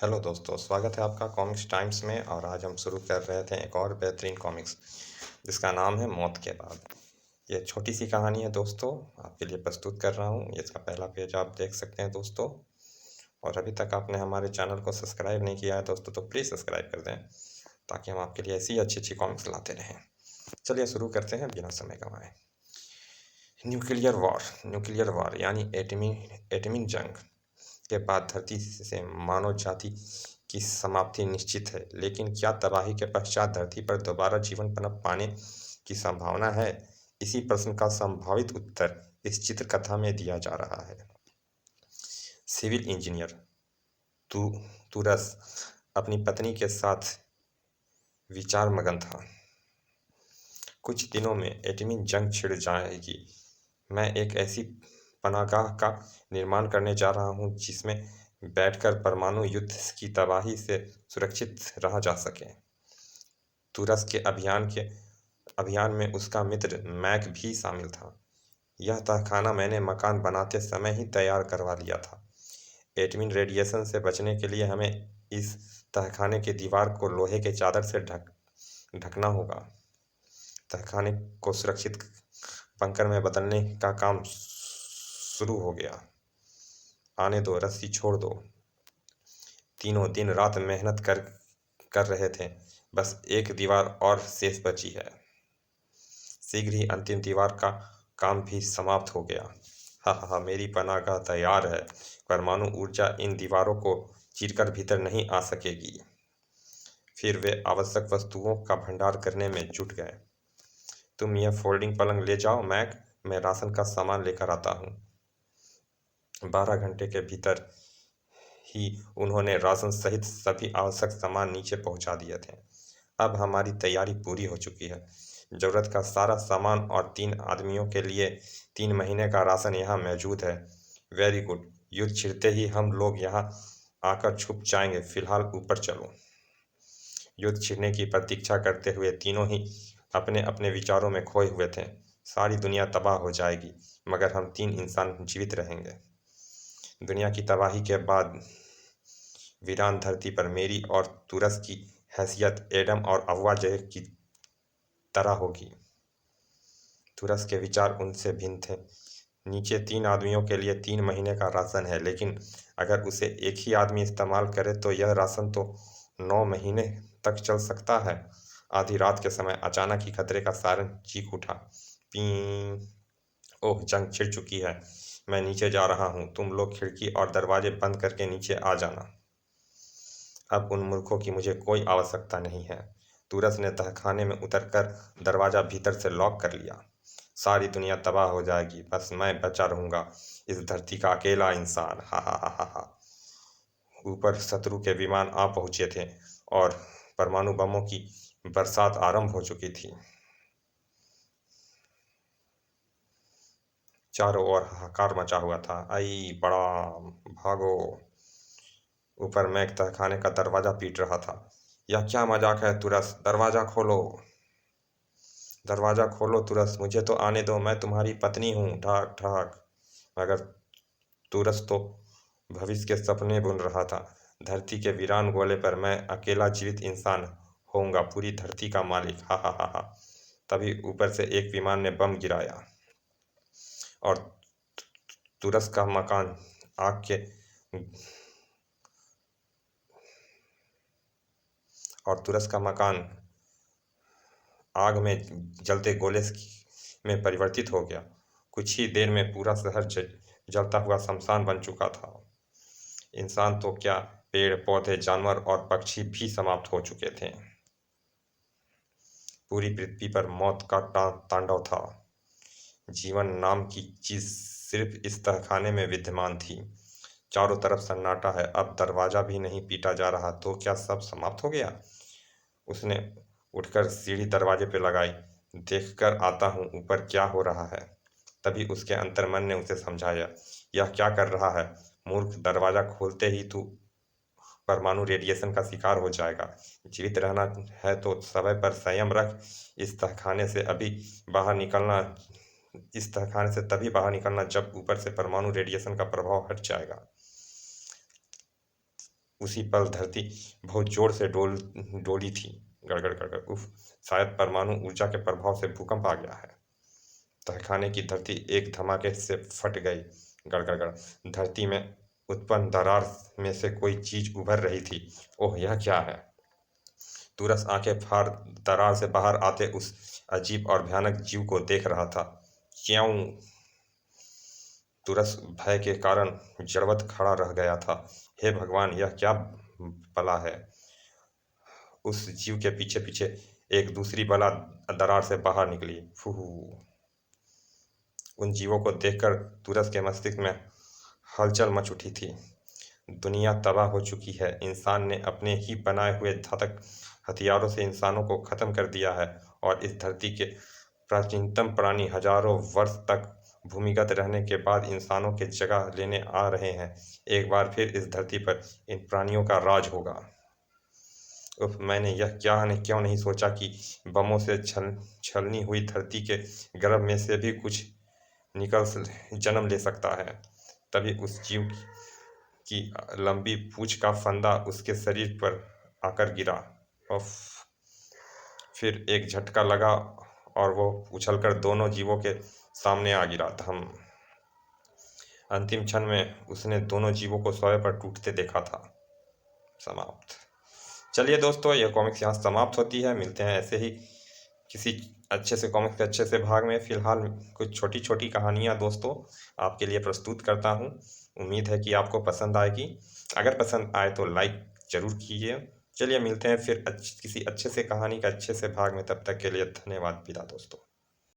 Hello दोस्तों, स्वागत है आपका कॉमिक्स टाइम्स में। और आज हम शुरू कर रहे थे एक और बेहतरीन कॉमिक्स जिसका नाम है मौत के बाद। ये छोटी सी कहानी है दोस्तों, आपके लिए प्रस्तुत कर रहा हूँ। इसका पहला पेज आप देख सकते हैं दोस्तों। और अभी तक आपने हमारे चैनल को सब्सक्राइब नहीं किया है दोस्तों तो प्लीज़ सब्सक्राइब कर दें, ताकि हम आपके लिए ऐसी अच्छी अच्छी कॉमिक्स लाते रहें। चलिए शुरू करते हैं बिना समय गंवाए। न्यूक्लियर वॉर यानी एटमी जंग के बाद धरती से मानव जाति की समाप्ति निश्चित है। लेकिन क्या तबाही के पश्चात धरती पर दोबारा जीवन पनप पाने की संभावना है? इसी प्रश्न का संभावित उत्तर इस चित्रकथा में दिया जा रहा है। सिविल इंजीनियर तु तुरस अपनी पत्नी के साथ विचार मगन था। कुछ दिनों में एटमी जंग छिड़ जाएगी। मैं एक ऐसी पनाहगाह का निर्माण करने जा रहा हूँ जिसमें बैठकर परमाणु युद्ध की तबाही से सुरक्षित रहा जा सके। तुरस्क के अभियान में उसका मित्र मैक भी शामिल था। यह तहखाना मैंने मकान बनाते समय ही तैयार करवा लिया था। एटमी रेडिएशन से बचने के लिए हमें इस तहखाने की दीवार को लोहे के चादर से ढकना होगा। तहखाने को सुरक्षित बंकर में बदलने का काम शुरू हो गया। आने दो, रस्सी छोड़ दो। तीनों दिन रात मेहनत कर रहे थे। बस एक दीवार और शेष बची है। शीघ्र ही अंतिम दीवार का काम भी समाप्त हो गया। हा हा, मेरी पनाहगाह तैयार है। परमाणु ऊर्जा इन दीवारों को चीरकर भीतर नहीं आ सकेगी। फिर वे आवश्यक वस्तुओं का भंडार करने में जुट गए। तुम यह फोल्डिंग पलंग ले जाओ मैक, मैं राशन का सामान लेकर आता हूँ। 12 घंटे के भीतर ही उन्होंने राशन सहित सभी आवश्यक सामान नीचे पहुंचा दिए थे। अब हमारी तैयारी पूरी हो चुकी है। जरूरत का सारा सामान और 3 आदमियों के लिए 3 महीने का राशन यहाँ मौजूद है। Very good. युद्ध छिड़ते ही हम लोग यहाँ आकर छुप जाएंगे। फिलहाल ऊपर चलो। युद्ध छिड़ने की प्रतीक्षा करते हुए तीनों ही अपने अपने विचारों में खोए हुए थे। सारी दुनिया तबाह हो जाएगी, मगर हम 3 इंसान जीवित रहेंगे। दुनिया की तबाही के बाद वीरान धरती पर मेरी और तुरस की हैसियत एडम और अव्वा की तरह होगी। तुरस के विचार उनसे भिन्न थे। नीचे 3 आदमियों के लिए 3 महीने का राशन है, लेकिन अगर उसे एक ही आदमी इस्तेमाल करे तो यह राशन तो 9 महीने तक चल सकता है। आधी रात के समय अचानक ही खतरे का सायरन चीख उठा। पी ओह, जंग छिड़ चुकी है। मैं नीचे जा रहा हूँ। तुम लोग खिड़की और दरवाजे बंद करके नीचे आ जाना। अब उन मूर्खों की मुझे कोई आवश्यकता नहीं है। तुरस ने तहखाने में उतरकर दरवाजा भीतर से लॉक कर लिया। सारी दुनिया तबाह हो जाएगी, बस मैं बचा रहूंगा, इस धरती का अकेला इंसान। हा हा हा हा हा। ऊपर शत्रु के विमान आ पहुंचे थे और परमाणु बमों की बरसात आरंभ हो चुकी थी। चारों ओर हाहाकार मचा हुआ था। आई बड़ा, भागो। ऊपर मैं तहखाने का दरवाजा पीट रहा था। यह क्या मजाक है तुरस, दरवाजा खोलो। दरवाजा खोलो तुरस, मुझे तो आने दो, मैं तुम्हारी पत्नी हूँ। ठाक ठाक। मगर तुरस तो भविष्य के सपने बुन रहा था। धरती के वीरान गोले पर मैं अकेला जीवित इंसान होऊंगा, पूरी धरती का मालिक। हा हा हा हा। तभी ऊपर से एक विमान ने बम गिराया और तुरस का मकान आग के और तुरस का मकान आग में जलते गोले में परिवर्तित हो गया। कुछ ही देर में पूरा शहर जलता हुआ शमशान बन चुका था। इंसान तो क्या, पेड़ पौधे जानवर और पक्षी भी समाप्त हो चुके थे। पूरी पृथ्वी पर मौत का तांडव था। जीवन नाम की चीज सिर्फ इस तहखाने में विद्यमान थी। चारों तरफ सन्नाटा है। अब दरवाजा भी नहीं पीटा जा रहा तो क्या सब समाप्त हो गया? उसने उठकर सीढ़ी दरवाजे पे लगाई। देखकर आता हूँ ऊपर क्या हो रहा है। तभी उसके अंतर्मन ने उसे समझाया, यह क्या कर रहा है मूर्ख, दरवाजा खोलते ही तू परमाणु रेडिएशन का शिकार हो जाएगा। जीवित रहना है तो समय पर संयम रख। इस तहखाने से तभी बाहर निकलना जब ऊपर से परमाणु रेडिएशन का प्रभाव हट जाएगा। उसी पल धरती बहुत जोर से डोली थी। गड़गड़ गड़गड़, उफ, शायद परमाणु ऊर्जा के प्रभाव से भूकंप आ गया है। तहखाने की धरती एक धमाके से फट गई। गड़गड़ गड़, धरती में उत्पन्न दरार में से कोई चीज उभर रही थी। ओह, यह क्या है? तुरस आंखें फाड़ दरार से बाहर आते उस अजीब और भयानक जीव को देख रहा था। क्यों? तुरस भय के कारण जड़वत खड़ा रह गया था। हे भगवान, यह क्या बला है? उस जीव के पीछे पीछे एक दूसरी बला दरार से बाहर निकली। फूह। उन जीवों को देखकर तुरस के मस्तिष्क में हलचल मच उठी थी। दुनिया तबाह हो चुकी है। इंसान ने अपने ही बनाए हुए घातक हथियारों से इंसानों को खत्म कर दिया है और इस धरती के प्राचीनतम प्राणी हजारों वर्ष तक भूमिगत रहने के बाद इंसानों की जगह लेने आ रहे हैं। एक बार फिर इस धरती पर इन प्राणियों का राज होगा। उफ, मैंने यह क्यों नहीं सोचा कि बमों से छलनी हुई धरती के गर्भ में से भी कुछ निकल जन्म ले सकता है। तभी उस जीव की लंबी पूंछ का फंदा उसके शरीर पर आकर गिरा। उफ, फिर एक झटका लगा और वो उछलकर दोनों जीवों के सामने आ गिरा। धम। अंतिम क्षण में उसने दोनों जीवों को सोए पर टूटते देखा था। समाप्त। चलिए दोस्तों, यह कॉमिक्स यहाँ समाप्त होती है। मिलते हैं ऐसे ही किसी अच्छे से कॉमिक्स के अच्छे से भाग में। फिलहाल कुछ छोटी छोटी कहानियाँ दोस्तों आपके लिए प्रस्तुत करता हूँ। उम्मीद है कि आपको पसंद आएगी। अगर पसंद आए तो लाइक ज़रूर कीजिए। चलिए मिलते हैं फिर किसी अच्छे से कहानी के अच्छे से भाग में। तब तक के लिए धन्यवाद। विदा दोस्तों।